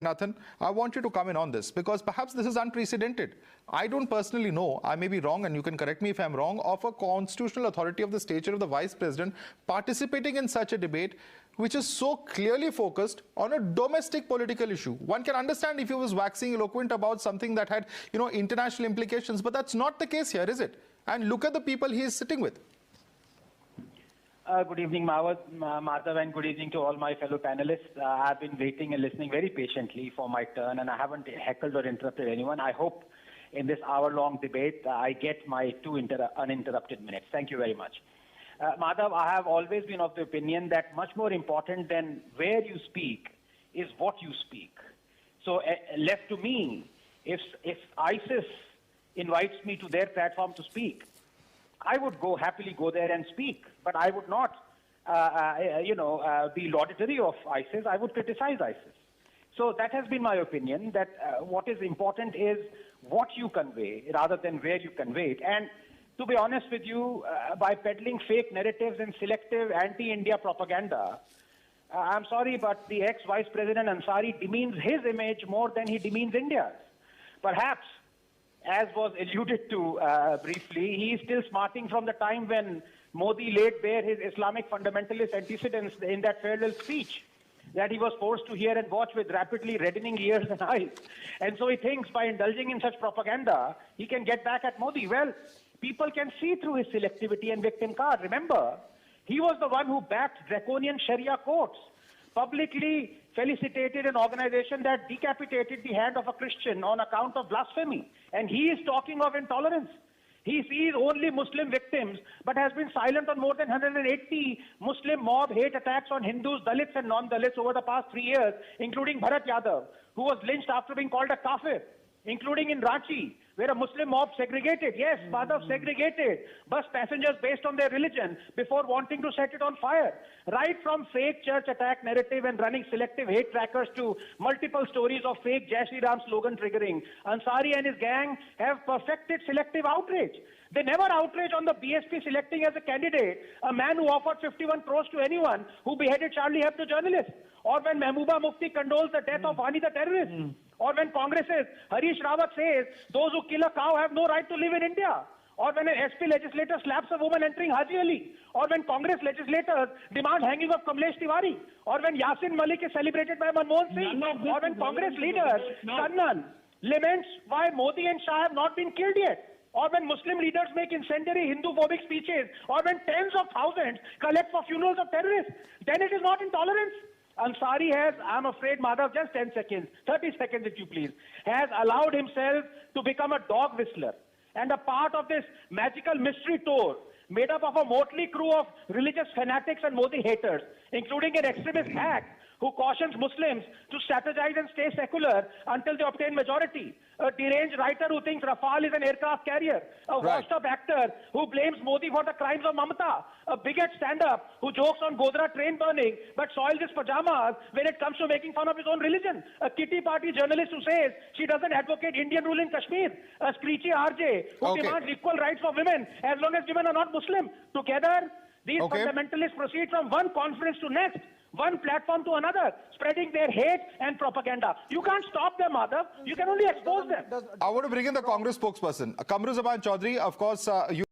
Nathan, I want you to come in on this because perhaps this is unprecedented. I don't personally know, I may be wrong and you can correct me if I'm wrong, of a constitutional authority of the stature of the Vice President participating in such a debate which is so clearly focused on a domestic political issue. One can understand if he was waxing eloquent about something that had, international implications, but that's not the case here, is it? And look at the people he is sitting with. Good evening, Madhav, and good evening to all my fellow panelists. I've been waiting and listening very patiently for my turn, and I haven't heckled or interrupted anyone. I hope in this hour-long debate I get my two uninterrupted minutes. Thank you very much. Madhav, I have always been of the opinion that much more important than where you speak is what you speak. So left to me, if ISIS invites me to their platform to speak, I would happily go there and speak, but I would not, be laudatory of ISIS. I would criticize ISIS. So that has been my opinion, that what is important is what you convey rather than where you convey it. And to be honest with you, by peddling fake narratives and selective anti-India propaganda, I'm sorry, but the ex-Vice President Ansari demeans his image more than he demeans India's. Perhaps, as was alluded to briefly, he is still smarting from the time when Modi laid bare his Islamic fundamentalist antecedents in that farewell speech that he was forced to hear and watch with rapidly reddening ears and eyes. And so he thinks by indulging in such propaganda, he can get back at Modi. Well, people can see through his selectivity and victim card. Remember, he was the one who backed draconian Sharia courts, publicly felicitated an organization that decapitated the hand of a Christian on account of blasphemy. And he is talking of intolerance. He sees only Muslim victims, but has been silent on more than 180 Muslim mob hate attacks on Hindus, Dalits and non-Dalits over the past 3 years, including Bharat Yadav, who was lynched after being called a kafir, including in Ranchi, where a Muslim mob segregated, yes, Madhav, segregated bus passengers based on their religion before wanting to set it on fire. Right from fake church attack narrative and running selective hate trackers to multiple stories of fake Jai Shri Ram slogan triggering, Ansari and his gang have perfected selective outrage. They never outrage on the BSP selecting as a candidate a man who offered 51 crores to anyone who beheaded Charlie Hebdo journalist, or when Mehbooba Mufti condoles the death of Hani the terrorist, or when Congress's Harish Rawat says those who kill a cow have no right to live in India, or when an SP legislator slaps a woman entering Haji Ali, or when Congress legislators demand hanging of Kamlesh Tiwari, or when Yasin Malik is celebrated by Manmohan Singh, or when Congress leader Kannan laments why Modi and Shah have not been killed yet, or when Muslim leaders make incendiary Hindu-phobic speeches, or when tens of thousands collect for funerals of terrorists, then it is not intolerance. Ansari has, I'm afraid, Madhav, just 10 seconds, 30 seconds if you please, has allowed himself to become a dog whistler and a part of this magical mystery tour made up of a motley crew of religious fanatics and Modi haters, including an extremist hack who cautions Muslims to strategize and stay secular until they obtain majority, a deranged writer who thinks Rafale is an aircraft carrier, a washed-up actor who blames Modi for the crimes of Mamata, a bigot stand-up who jokes on Godhra train burning but soils his pajamas when it comes to making fun of his own religion, a kitty party journalist who says she doesn't advocate Indian rule in Kashmir, a screechy RJ who demands equal rights for women as long as women are not Muslim. Together, these fundamentalists proceed from one conference to next, one platform to another, spreading their hate and propaganda. You can't stop them, Madhav. You can only expose them. I want to bring in the Congress spokesperson, Kamruzaman Chaudhary. Of course, you